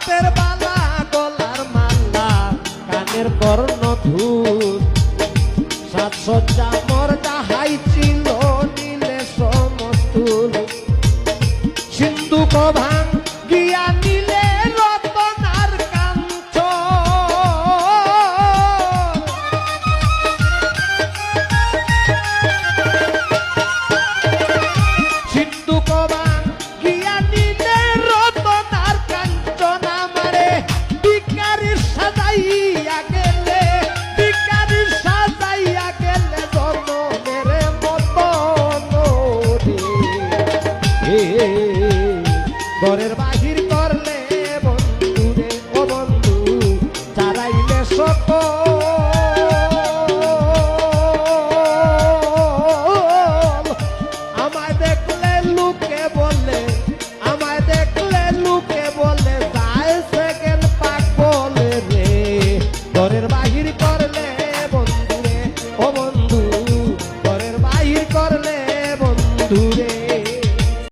হাতের বালা গলার মালা কানের কর্ণধূর সাজসজ্জা মোর যাহাই ছিল নীলে সমস্তুল সিন্ধুক ভাঙ গিয়া নীলে রতনার কাঞ্চন সিন্ধুক ভাঙ গিয়া নীলে রতনার কাঞ্চন আমারে ভিখারির সাজাইয়া গেলে ভিখারির সাজাইয়া গেলে জনমের মতন রে ঘরের বাহির করলে বন্ধু রে ও বন্ধু চারাইলে সকল আমায় দেখলে লোকে বলে আমায় দেখলে লোকে বলে যায় সেকেন্ড পাক বলে রে ঘরের বাহির করলে বন্ধু রে ও বন্ধু ঘরের বাহির করলে বন্ধু রে